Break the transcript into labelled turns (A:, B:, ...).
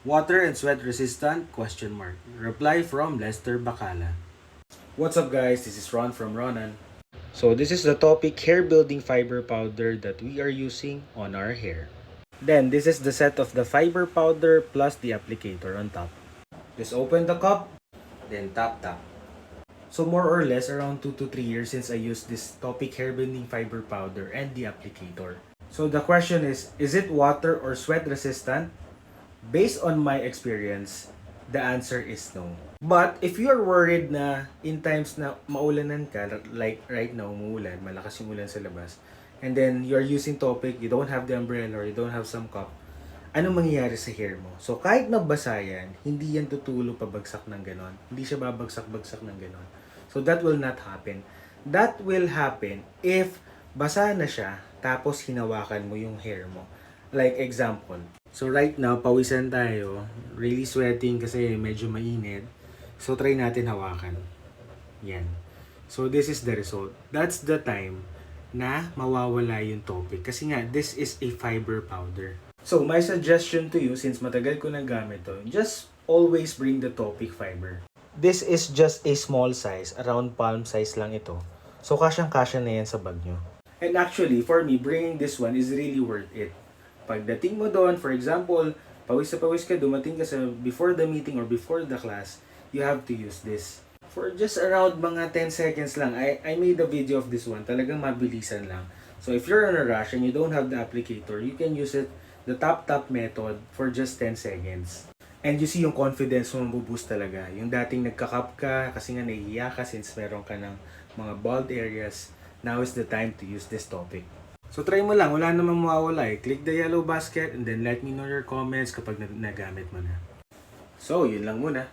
A: Water and sweat resistant? Question mark. Reply from Lester Bacala. What's up guys? This is Ron from Ronan. So this is the topic hair building fiber powder that we are using on our hair. Then this is the set of the fiber powder plus the applicator on top. Just open the cup, then tap. So more or less around 2 to 3 years since I used this topic hair building fiber powder and the applicator. So the question is it water or sweat resistant? Based on my experience, the answer is no. But if you are worried na in times na maulanan ka, like right now, umuulan, malakas yung ulan sa labas, and then you are using topic, you don't have the umbrella or you don't have some cup, anong mangyayari sa hair mo? So kahit nabasa yan, hindi yan tutulo pabagsak ng ganon. Hindi siya babagsak-bagsak ng ganon. So that will not happen. That will happen if basa na siya, tapos hinawakan mo yung hair mo. Like example, so right now, pawisan tayo, really sweating kasi medyo mainit. So try natin hawakan. Yan. So this is the result. That's the time na mawawala yung topic. Kasi nga, this is a fiber powder. So my suggestion to you, since matagal ko nang gamit to, just always bring the topic fiber. This is just a small size, around palm size lang ito. So kasyang-kasya na yan sa bag nyo. And actually, for me, bringing this one is really worth it. Pagdating mo doon, for example, pawis na pawis ka, dumating ka sa before the meeting or before the class, you have to use this. For just around mga 10 seconds lang, I made a video of this one. Talagang mabilisan lang. So if you're in a rush and you don't have the applicator, you can use it, the tap-tap method, for just 10 seconds. And you see yung confidence mo mabuboost talaga. Yung dating nagka-cup ka, kasi nga nahihiya ka since meron ka ng mga bald areas, now is the time to use this topic. So try mo lang, wala namang mawawala eh. Click the yellow basket and then let me know your comments kapag nagamit mo na. So, yun lang muna.